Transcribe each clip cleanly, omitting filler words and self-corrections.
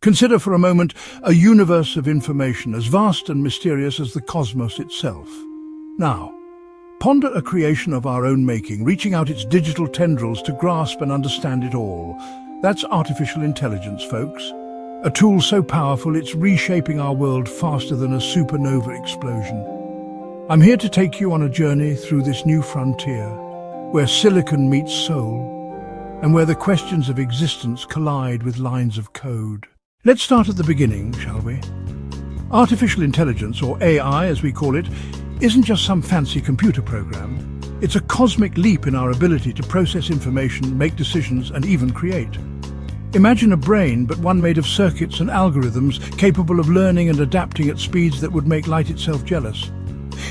Consider for a moment a universe of information as vast and mysterious as the cosmos itself. Now, ponder a creation of our own making, reaching out its digital tendrils to grasp and understand it all. That's artificial intelligence, folks. A tool so powerful it's reshaping our world faster than a supernova explosion. I'm here to take you on a journey through this new frontier, where silicon meets soul, and where the questions of existence collide with lines of code. Let's start at the beginning, shall we? Artificial intelligence, or AI as we call it, isn't just some fancy computer program. It's a cosmic leap in our ability to process information, make decisions, and even create. Imagine a brain, but one made of circuits and algorithms capable of learning and adapting at speeds that would make light itself jealous.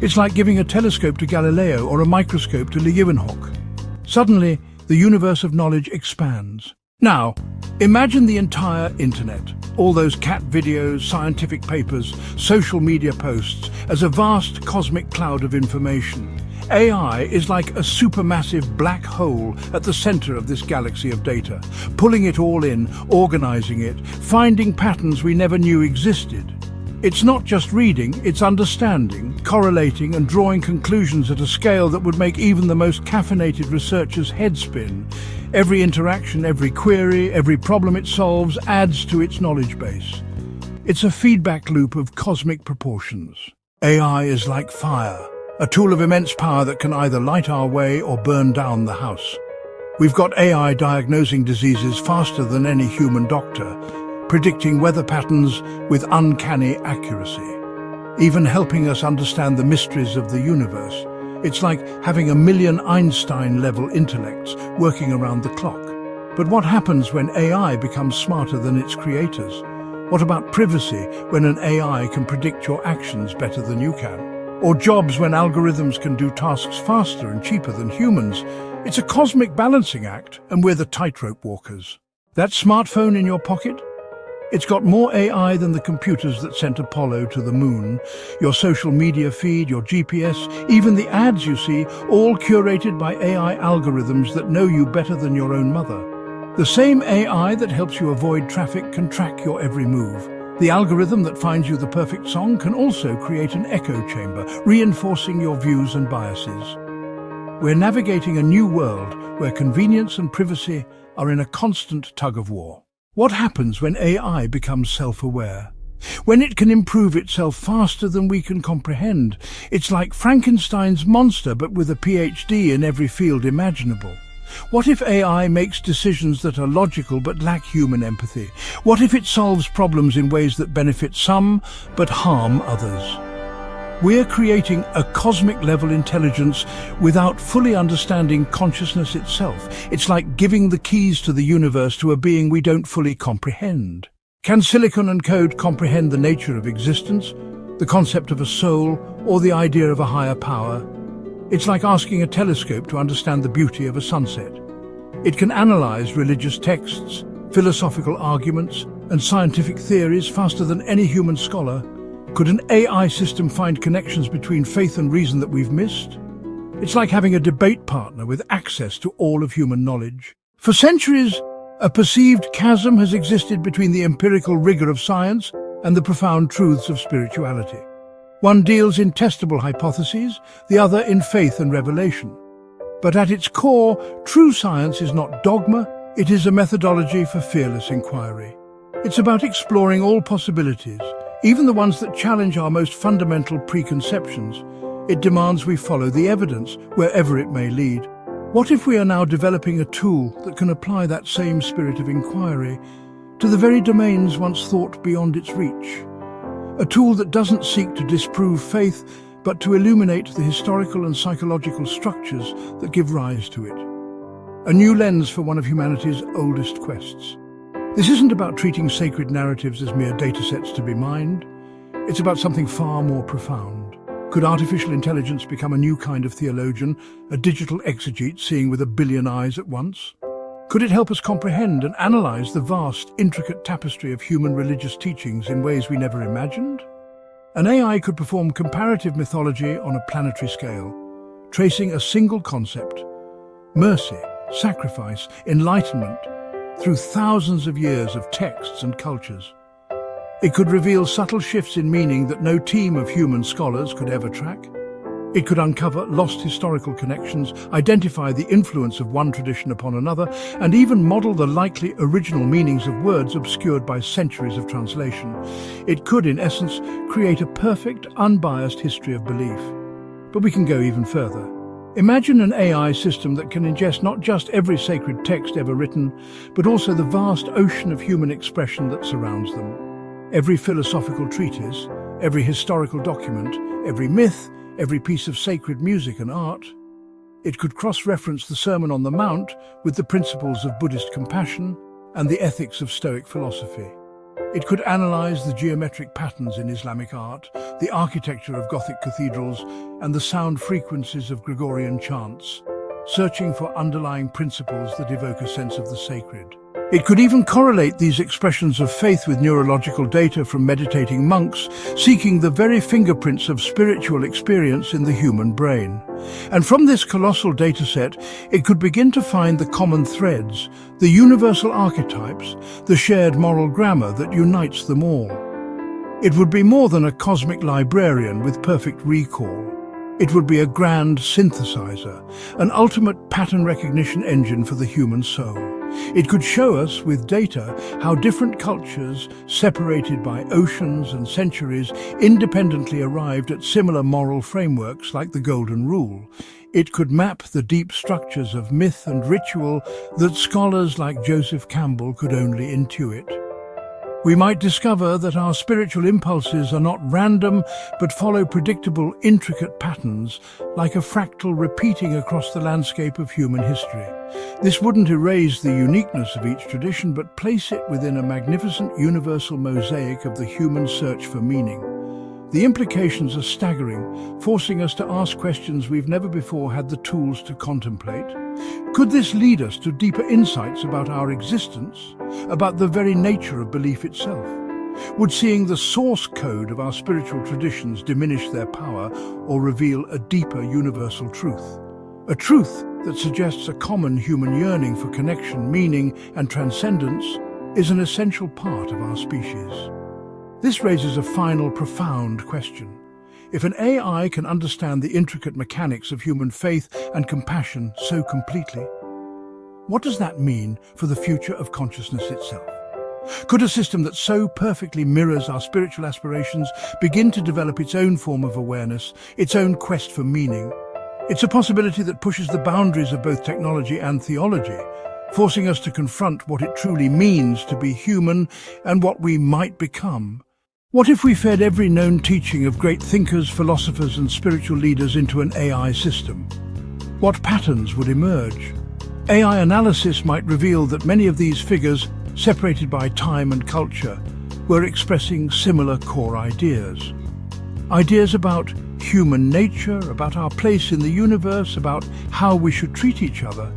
It's like giving a telescope to Galileo or a microscope to Leeuwenhoek. Suddenly, the universe of knowledge expands. Now, imagine the entire internet, all those cat videos, scientific papers, social media posts, as a vast cosmic cloud of information. AI is like a supermassive black hole at the center of this galaxy of data, pulling it all in, organizing it, finding patterns we never knew existed. It's not just reading, it's understanding, correlating and drawing conclusions at a scale that would make even the most caffeinated researcher's head spin. Every interaction, every query, every problem it solves adds to its knowledge base. It's a feedback loop of cosmic proportions. AI is like fire, a tool of immense power that can either light our way or burn down the house. We've got AI diagnosing diseases faster than any human doctor, predicting weather patterns with uncanny accuracy, even helping us understand the mysteries of the universe. It's like having a million Einstein-level intellects working around the clock. But what happens when AI becomes smarter than its creators? What about privacy when an AI can predict your actions better than you can? Or jobs when algorithms can do tasks faster and cheaper than humans? It's a cosmic balancing act, and we're the tightrope walkers. That smartphone in your pocket? It's got more AI than the computers that sent Apollo to the moon. Your social media feed, your GPS, even the ads you see, all curated by AI algorithms that know you better than your own mother. The same AI that helps you avoid traffic can track your every move. The algorithm that finds you the perfect song can also create an echo chamber, reinforcing your views and biases. We're navigating a new world where convenience and privacy are in a constant tug-of-war. What happens when AI becomes self-aware? When it can improve itself faster than we can comprehend? It's like Frankenstein's monster, but with a PhD in every field imaginable. What if AI makes decisions that are logical but lack human empathy? What if it solves problems in ways that benefit some but harm others? We're creating a cosmic-level intelligence without fully understanding consciousness itself. It's like giving the keys to the universe to a being we don't fully comprehend. Can silicon and code comprehend the nature of existence, the concept of a soul, or the idea of a higher power? It's like asking a telescope to understand the beauty of a sunset. It can analyze religious texts, philosophical arguments, and scientific theories faster than any human scholar. Could an AI system find connections between faith and reason that we've missed? It's like having a debate partner with access to all of human knowledge. For centuries, a perceived chasm has existed between the empirical rigor of science and the profound truths of spirituality. One deals in testable hypotheses, the other in faith and revelation. But at its core, true science is not dogma, it is a methodology for fearless inquiry. It's about exploring all possibilities, even the ones that challenge our most fundamental preconceptions. It demands we follow the evidence, wherever it may lead. What if we are now developing a tool that can apply that same spirit of inquiry to the very domains once thought beyond its reach? A tool that doesn't seek to disprove faith, but to illuminate the historical and psychological structures that give rise to it. A new lens for one of humanity's oldest quests. This isn't about treating sacred narratives as mere datasets to be mined. It's about something far more profound. Could artificial intelligence become a new kind of theologian, a digital exegete seeing with a billion eyes at once? Could it help us comprehend and analyze the vast, intricate tapestry of human religious teachings in ways we never imagined? An AI could perform comparative mythology on a planetary scale, tracing a single concept: mercy, sacrifice, enlightenment, through thousands of years of texts and cultures. It could reveal subtle shifts in meaning that no team of human scholars could ever track. It could uncover lost historical connections, identify the influence of one tradition upon another, and even model the likely original meanings of words obscured by centuries of translation. It could, in essence, create a perfect, unbiased history of belief. But we can go even further. Imagine an AI system that can ingest not just every sacred text ever written, but also the vast ocean of human expression that surrounds them. Every philosophical treatise, every historical document, every myth, every piece of sacred music and art. It could cross-reference the Sermon on the Mount with the principles of Buddhist compassion and the ethics of Stoic philosophy. It could analyze the geometric patterns in Islamic art, the architecture of Gothic cathedrals, and the sound frequencies of Gregorian chants, searching for underlying principles that evoke a sense of the sacred. It could even correlate these expressions of faith with neurological data from meditating monks, seeking the very fingerprints of spiritual experience in the human brain. And from this colossal dataset, it could begin to find the common threads, the universal archetypes, the shared moral grammar that unites them all. It would be more than a cosmic librarian with perfect recall. It would be a grand synthesizer, an ultimate pattern recognition engine for the human soul. It could show us, with data, how different cultures, separated by oceans and centuries, independently arrived at similar moral frameworks like the Golden Rule. It could map the deep structures of myth and ritual that scholars like Joseph Campbell could only intuit. We might discover that our spiritual impulses are not random, but follow predictable, intricate patterns, like a fractal repeating across the landscape of human history. This wouldn't erase the uniqueness of each tradition, but place it within a magnificent universal mosaic of the human search for meaning. The implications are staggering, forcing us to ask questions we've never before had the tools to contemplate. Could this lead us to deeper insights about our existence, about the very nature of belief itself? Would seeing the source code of our spiritual traditions diminish their power or reveal a deeper universal truth? A truth that suggests a common human yearning for connection, meaning, and transcendence is an essential part of our species. This raises a final, profound question. If an AI can understand the intricate mechanics of human faith and compassion so completely, what does that mean for the future of consciousness itself? Could a system that so perfectly mirrors our spiritual aspirations begin to develop its own form of awareness, its own quest for meaning? It's a possibility that pushes the boundaries of both technology and theology, forcing us to confront what it truly means to be human and what we might become. What if we fed every known teaching of great thinkers, philosophers, and spiritual leaders into an AI system? What patterns would emerge? AI analysis might reveal that many of these figures, separated by time and culture, were expressing similar core ideas. Ideas about human nature, about our place in the universe, about how we should treat each other.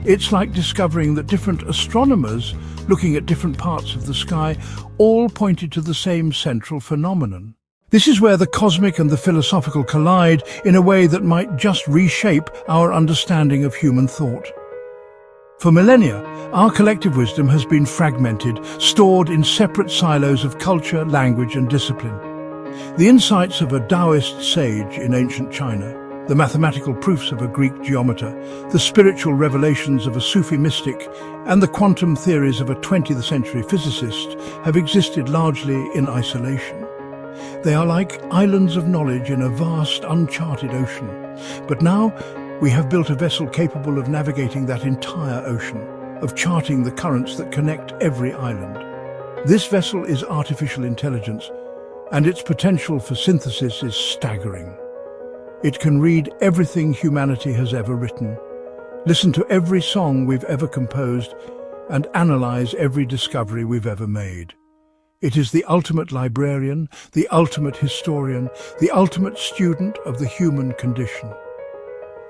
It's like discovering that different astronomers, looking at different parts of the sky, all pointed to the same central phenomenon. This is where the cosmic and the philosophical collide in a way that might just reshape our understanding of human thought. For millennia, our collective wisdom has been fragmented, stored in separate silos of culture, language, and discipline. The insights of a Taoist sage in ancient China, the mathematical proofs of a Greek geometer, the spiritual revelations of a Sufi mystic, and the quantum theories of a 20th century physicist have existed largely in isolation. They are like islands of knowledge in a vast, uncharted ocean. But now, we have built a vessel capable of navigating that entire ocean, of charting the currents that connect every island. This vessel is artificial intelligence, and its potential for synthesis is staggering. It can read everything humanity has ever written, listen to every song we've ever composed, and analyze every discovery we've ever made. It is the ultimate librarian, the ultimate historian, the ultimate student of the human condition.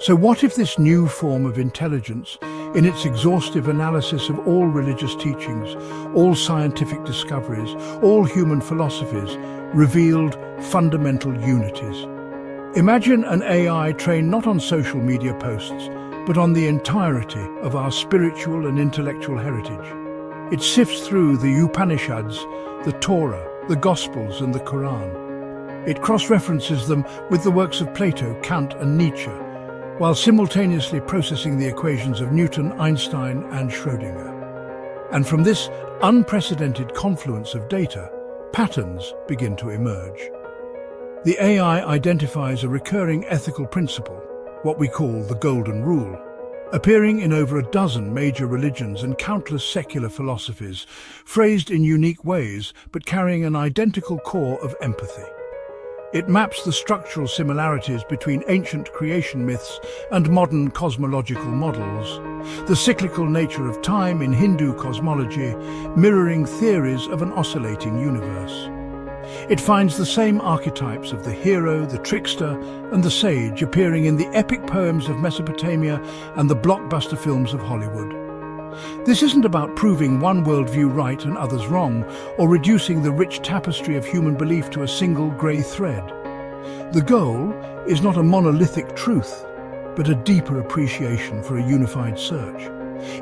So what if this new form of intelligence, in its exhaustive analysis of all religious teachings, all scientific discoveries, all human philosophies, revealed fundamental unities? Imagine an AI trained not on social media posts, but on the entirety of our spiritual and intellectual heritage. It sifts through the Upanishads, the Torah, the Gospels and the Quran. It cross-references them with the works of Plato, Kant and Nietzsche, while simultaneously processing the equations of Newton, Einstein and Schrödinger. And from this unprecedented confluence of data, patterns begin to emerge. The AI identifies a recurring ethical principle, what we call the Golden Rule, appearing in over a dozen major religions and countless secular philosophies, phrased in unique ways but carrying an identical core of empathy. It maps the structural similarities between ancient creation myths and modern cosmological models, the cyclical nature of time in Hindu cosmology, mirroring theories of an oscillating universe. It finds the same archetypes of the hero, the trickster, and the sage appearing in the epic poems of Mesopotamia and the blockbuster films of Hollywood. This isn't about proving one worldview right and others wrong, or reducing the rich tapestry of human belief to a single grey thread. The goal is not a monolithic truth, but a deeper appreciation for a unified search.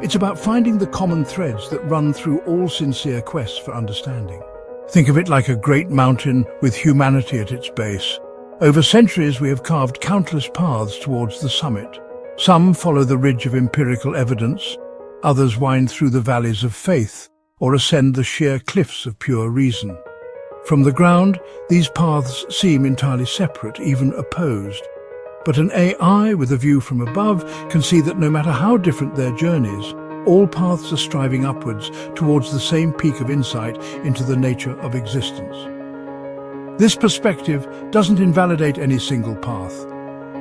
It's about finding the common threads that run through all sincere quests for understanding. Think of it like a great mountain with humanity at its base. Over centuries we have carved countless paths towards the summit. Some follow the ridge of empirical evidence, others wind through the valleys of faith, or ascend the sheer cliffs of pure reason. From the ground, these paths seem entirely separate, even opposed. But an AI with a view from above can see that no matter how different their journeys, all paths are striving upwards towards the same peak of insight into the nature of existence. This perspective doesn't invalidate any single path.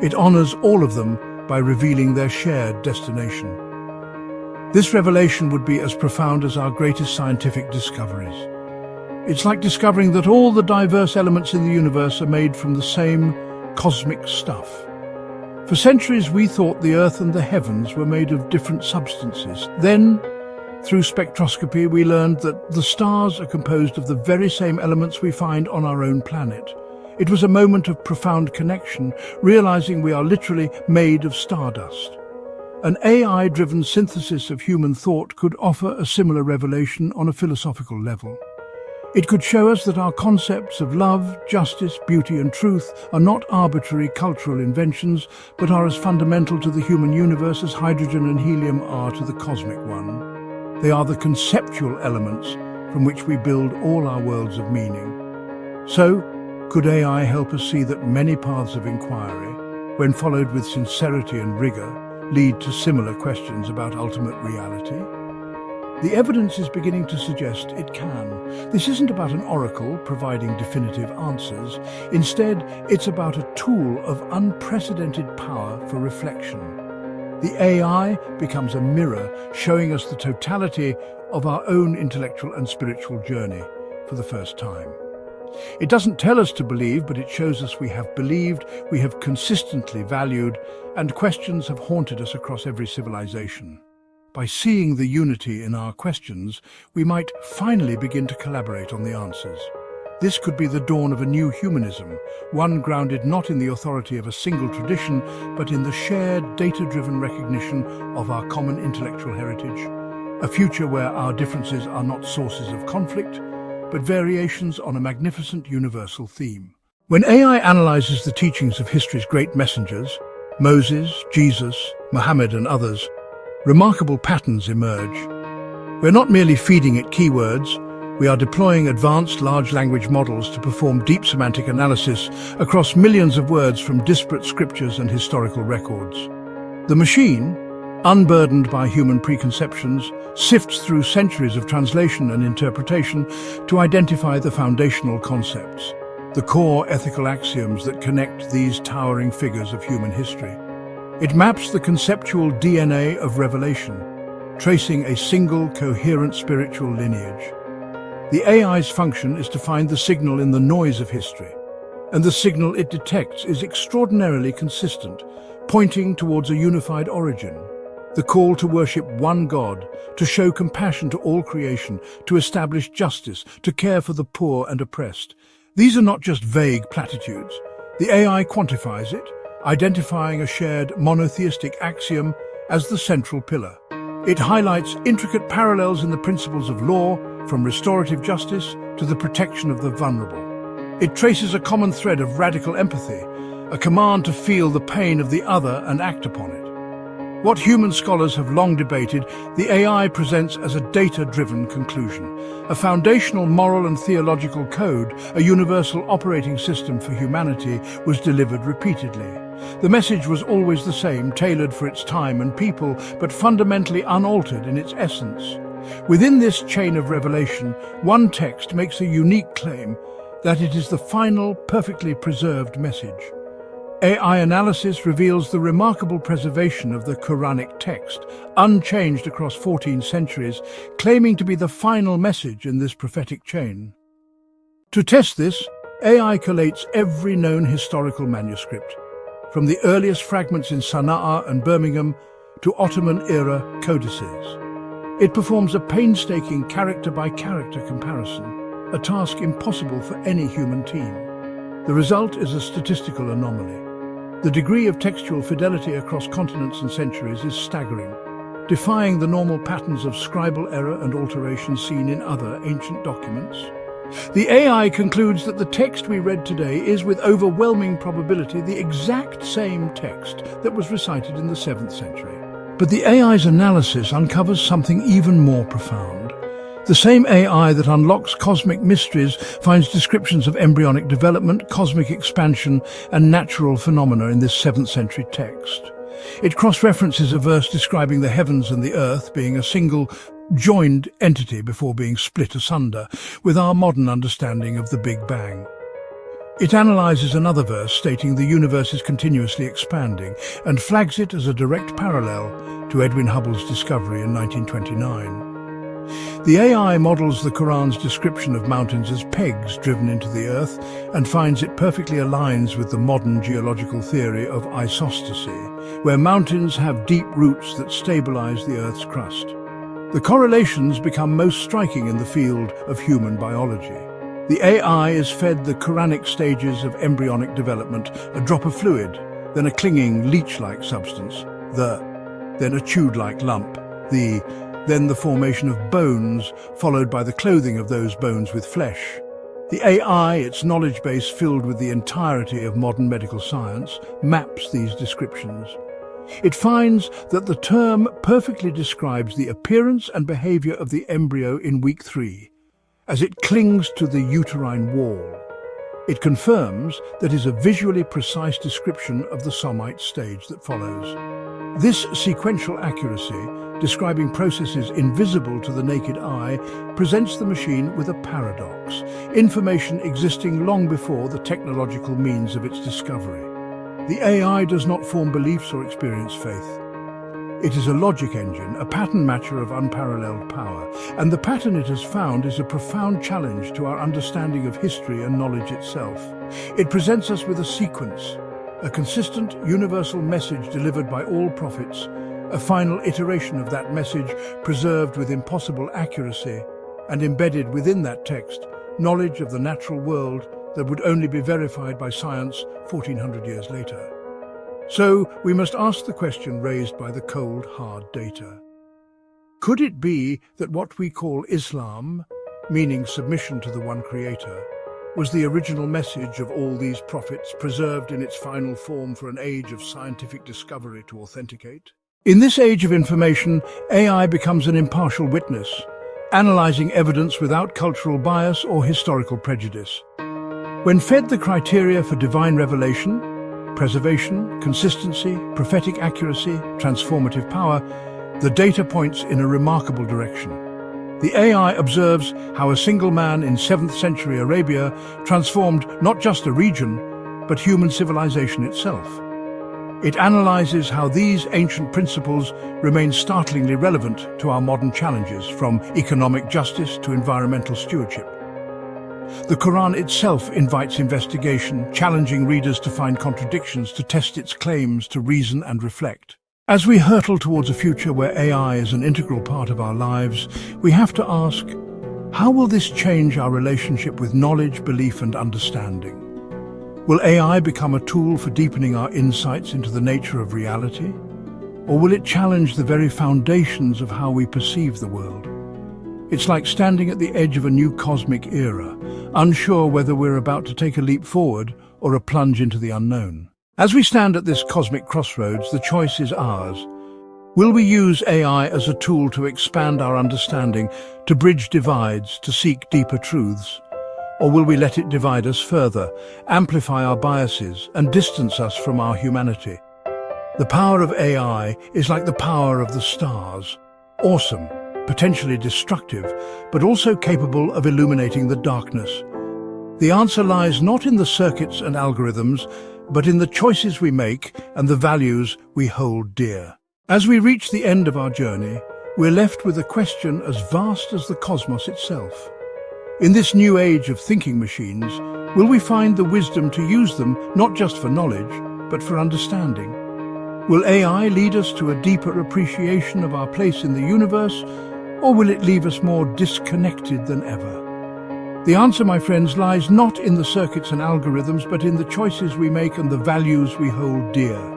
It honors all of them by revealing their shared destination. This revelation would be as profound as our greatest scientific discoveries. It's like discovering that all the diverse elements in the universe are made from the same cosmic stuff. For centuries we thought the earth and the heavens were made of different substances. Then, through spectroscopy, we learned that the stars are composed of the very same elements we find on our own planet. It was a moment of profound connection, realizing we are literally made of stardust. An AI-driven synthesis of human thought could offer a similar revelation on a philosophical level. It could show us that our concepts of love, justice, beauty and truth are not arbitrary cultural inventions, but are as fundamental to the human universe as hydrogen and helium are to the cosmic one. They are the conceptual elements from which we build all our worlds of meaning. So, could AI help us see that many paths of inquiry, when followed with sincerity and rigor, lead to similar questions about ultimate reality? The evidence is beginning to suggest it can. This isn't about an oracle providing definitive answers. Instead, it's about a tool of unprecedented power for reflection. The AI becomes a mirror showing us the totality of our own intellectual and spiritual journey for the first time. It doesn't tell us to believe, but it shows us we have believed, we have consistently valued, and questions have haunted us across every civilization. By seeing the unity in our questions, we might finally begin to collaborate on the answers. This could be the dawn of a new humanism, one grounded not in the authority of a single tradition, but in the shared, data-driven recognition of our common intellectual heritage. A future where our differences are not sources of conflict, but variations on a magnificent universal theme. When AI analyzes the teachings of history's great messengers, Moses, Jesus, Muhammad and others, remarkable patterns emerge. We're not merely feeding it keywords, we are deploying advanced large language models to perform deep semantic analysis across millions of words from disparate scriptures and historical records. The machine, unburdened by human preconceptions, sifts through centuries of translation and interpretation to identify the foundational concepts, the core ethical axioms that connect these towering figures of human history. It maps the conceptual DNA of revelation, tracing a single coherent spiritual lineage. The AI's function is to find the signal in the noise of history, and the signal it detects is extraordinarily consistent, pointing towards a unified origin. The call to worship one God, to show compassion to all creation, to establish justice, to care for the poor and oppressed. These are not just vague platitudes. The AI quantifies it, identifying a shared monotheistic axiom as the central pillar. It highlights intricate parallels in the principles of law, from restorative justice to the protection of the vulnerable. It traces a common thread of radical empathy, a command to feel the pain of the other and act upon it. What human scholars have long debated, the AI presents as a data-driven conclusion, a foundational moral and theological code, a universal operating system for humanity, was delivered repeatedly. The message was always the same, tailored for its time and people, but fundamentally unaltered in its essence. Within this chain of revelation, one text makes a unique claim that it is the final, perfectly preserved message. AI analysis reveals the remarkable preservation of the Quranic text, unchanged across 14 centuries, claiming to be the final message in this prophetic chain. To test this, AI collates every known historical manuscript, from the earliest fragments in Sana'a and Birmingham to Ottoman-era codices. It performs a painstaking character-by-character comparison, a task impossible for any human team. The result is a statistical anomaly. The degree of textual fidelity across continents and centuries is staggering, defying the normal patterns of scribal error and alteration seen in other ancient documents. The AI concludes that the text we read today is, with overwhelming probability, the exact same text that was recited in the 7th century. But the AI's analysis uncovers something even more profound. The same AI that unlocks cosmic mysteries finds descriptions of embryonic development, cosmic expansion, and natural phenomena in this 7th century text. It cross-references a verse describing the heavens and the earth being a single, joined entity before being split asunder, with our modern understanding of the Big Bang. It analyzes another verse stating the universe is continuously expanding and flags it as a direct parallel to Edwin Hubble's discovery in 1929. The AI models the Quran's description of mountains as pegs driven into the earth and finds it perfectly aligns with the modern geological theory of isostasy, where mountains have deep roots that stabilize the earth's crust. The correlations become most striking in the field of human biology. The AI is fed the Quranic stages of embryonic development, a drop of fluid, then a clinging leech-like substance, then a chewed-like lump, then the formation of bones, followed by the clothing of those bones with flesh. The AI, its knowledge base filled with the entirety of modern medical science, maps these descriptions. It finds that the term perfectly describes the appearance and behavior of the embryo in week 3, as it clings to the uterine wall. It confirms that is a visually precise description of the somite stage that follows. This sequential accuracy, describing processes invisible to the naked eye, presents the machine with a paradox, information existing long before the technological means of its discovery. The AI does not form beliefs or experience faith. It is a logic engine, a pattern matcher of unparalleled power, and the pattern it has found is a profound challenge to our understanding of history and knowledge itself. It presents us with a sequence, a consistent, universal message delivered by all prophets, a final iteration of that message preserved with impossible accuracy, and embedded within that text, knowledge of the natural world that would only be verified by science 1400 years later. So, we must ask the question raised by the cold, hard data. Could it be that what we call Islam, meaning submission to the one Creator, was the original message of all these prophets, preserved in its final form for an age of scientific discovery to authenticate? In this age of information, AI becomes an impartial witness, analyzing evidence without cultural bias or historical prejudice. When fed the criteria for divine revelation, preservation, consistency, prophetic accuracy, transformative power, the data points in a remarkable direction. The AI observes how a single man in 7th century Arabia transformed not just a region, but human civilization itself. It analyzes how these ancient principles remain startlingly relevant to our modern challenges, from economic justice to environmental stewardship. The Quran itself invites investigation, challenging readers to find contradictions, to test its claims, to reason and reflect. As we hurtle towards a future where AI is an integral part of our lives, we have to ask, how will this change our relationship with knowledge, belief and understanding? Will AI become a tool for deepening our insights into the nature of reality? Or will it challenge the very foundations of how we perceive the world? It's like standing at the edge of a new cosmic era, unsure whether we're about to take a leap forward or a plunge into the unknown. As we stand at this cosmic crossroads, the choice is ours. Will we use AI as a tool to expand our understanding, to bridge divides, to seek deeper truths? Or will we let it divide us further, amplify our biases, and distance us from our humanity? The power of AI is like the power of the stars. Awesome, potentially destructive, but also capable of illuminating the darkness. The answer lies not in the circuits and algorithms, but in the choices we make and the values we hold dear. As we reach the end of our journey, we're left with a question as vast as the cosmos itself. In this new age of thinking machines, will we find the wisdom to use them not just for knowledge, but for understanding? Will AI lead us to a deeper appreciation of our place in the universe, or will it leave us more disconnected than ever? The answer, my friends, lies not in the circuits and algorithms, but in the choices we make and the values we hold dear.